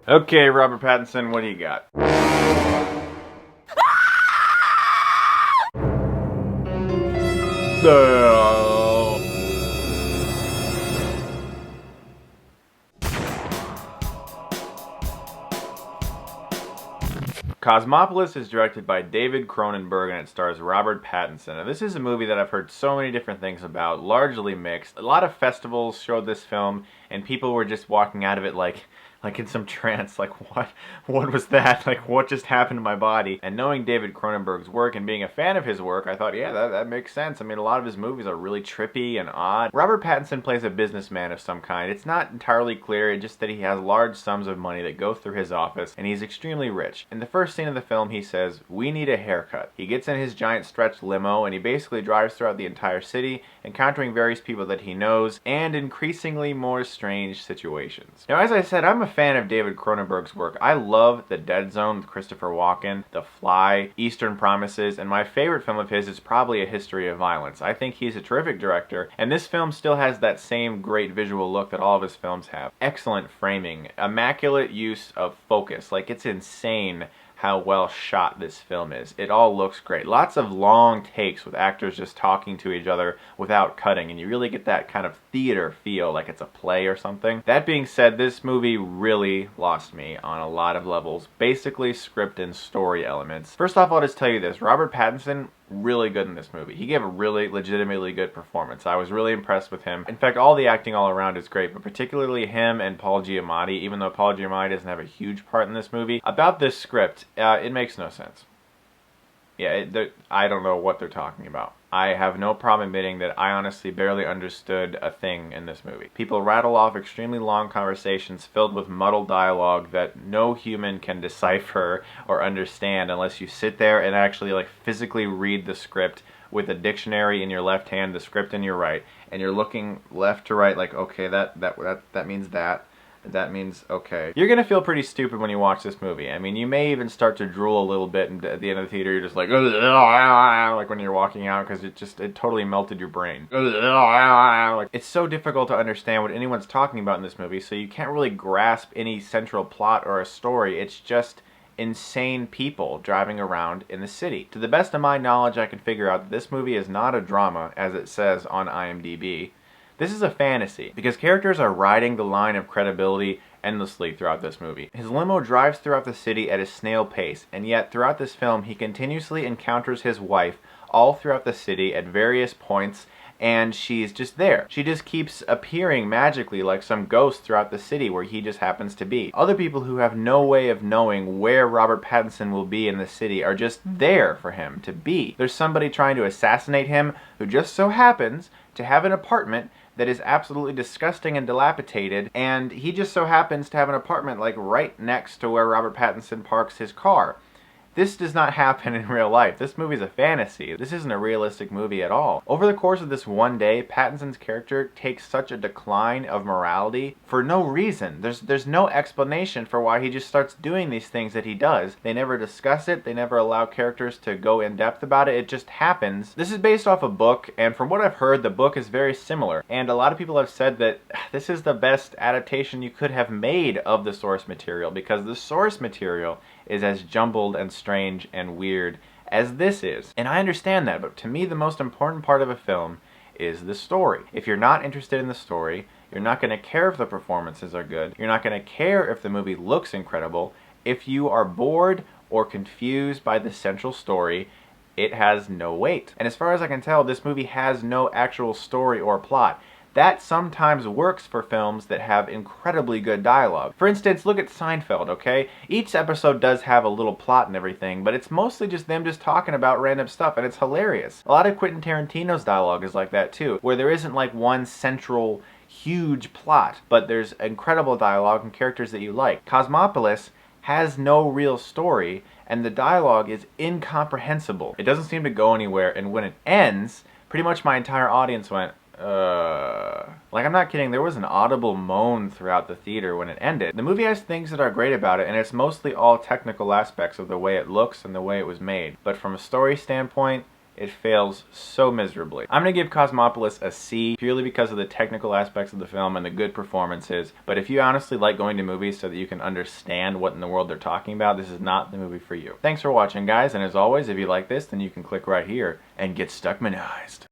Okay, Robert Pattinson, what do you got? Cosmopolis is directed by David Cronenberg and it stars Robert Pattinson. Now, this is a movie that I've heard so many different things about, largely mixed. A lot of festivals showed this film and people were just walking out of it like in some trance, like what was that? Like what just happened to my body? And knowing David Cronenberg's work and being a fan of his work, I thought, yeah, that makes sense. I mean, a lot of his movies are really trippy and odd. Robert Pattinson plays a businessman of some kind. It's not entirely clear, it's just that he has large sums of money that go through his office, and he's extremely rich. In the first scene of the film, he says, "We need a haircut." He gets in his giant stretch limo, and he basically drives throughout the entire city, encountering various people that he knows, and increasingly more strange situations. Now, as I said, I'm a fan of David Cronenberg's work. I love The Dead Zone with Christopher Walken, The Fly, Eastern Promises, and my favorite film of his is probably A History of Violence. I think he's a terrific director, and this film still has that same great visual look that all of his films have. Excellent framing, immaculate use of focus, like it's insane how well shot this film is. It all looks great. Lots of long takes with actors just talking to each other without cutting, and you really get that kind of theater feel, like it's a play or something. That being said, this movie really lost me on a lot of levels, basically script and story elements. First off, I'll just tell you this, Robert Pattinson, really good in this movie. He gave a really legitimately good performance. I was really impressed with him. In fact, all the acting all around is great, but particularly him and Paul Giamatti, even though Paul Giamatti doesn't have a huge part in this movie. About this script, it makes no sense. Yeah, I don't know what they're talking about. I have no problem admitting that I honestly barely understood a thing in this movie. People rattle off extremely long conversations filled with muddled dialogue that no human can decipher or understand unless you sit there and actually like physically read the script with a dictionary in your left hand, the script in your right, and you're looking left to right like, okay, that means that. That means, okay. You're gonna feel pretty stupid when you watch this movie. I mean, you may even start to drool a little bit, and at the end of the theater, you're just like when you're walking out, because it totally melted your brain. It's so difficult to understand what anyone's talking about in this movie, so you can't really grasp any central plot or a story. It's just insane people driving around in the city. To the best of my knowledge, I can figure out that this movie is not a drama, as it says on IMDb. This is a fantasy, because characters are riding the line of credibility endlessly throughout this movie. His limo drives throughout the city at a snail pace, and yet throughout this film he continuously encounters his wife all throughout the city at various points, and she's just there. She just keeps appearing magically like some ghost throughout the city where he just happens to be. Other people who have no way of knowing where Robert Pattinson will be in the city are just there for him to be. There's somebody trying to assassinate him who just so happens to have an apartment that is absolutely disgusting and dilapidated, and he just so happens to have an apartment like right next to where Robert Pattinson parks his car. This does not happen in real life. This movie is a fantasy. This isn't a realistic movie at all. Over the course of this one day, Pattinson's character takes such a decline of morality for no reason. There's no explanation for why he just starts doing these things that he does. They never discuss it. They never allow characters to go in depth about it. It just happens. This is based off a book, and from what I've heard, the book is very similar. And a lot of people have said that this is the best adaptation you could have made of the source material, because the source material is as jumbled and strange and weird as this is. And I understand that, but to me the most important part of a film is the story. If you're not interested in the story, you're not going to care if the performances are good, you're not going to care if the movie looks incredible. If you are bored or confused by the central story, it has no weight. And as far as I can tell, this movie has no actual story or plot. That sometimes works for films that have incredibly good dialogue. For instance, look at Seinfeld, okay? Each episode does have a little plot and everything, but it's mostly just them just talking about random stuff, and it's hilarious. A lot of Quentin Tarantino's dialogue is like that too, where there isn't like one central huge plot, but there's incredible dialogue and characters that you like. Cosmopolis has no real story, and the dialogue is incomprehensible. It doesn't seem to go anywhere, and when it ends, pretty much my entire audience went, like, I'm not kidding, there was an audible moan throughout the theater when it ended. The movie has things that are great about it, and it's mostly all technical aspects of the way it looks and the way it was made. But from a story standpoint, it fails so miserably. I'm gonna give Cosmopolis a C purely because of the technical aspects of the film and the good performances, but if you honestly like going to movies so that you can understand what in the world they're talking about, this is not the movie for you. Thanks for watching, guys, and as always, if you like this, then you can click right here and get Stuckmanized.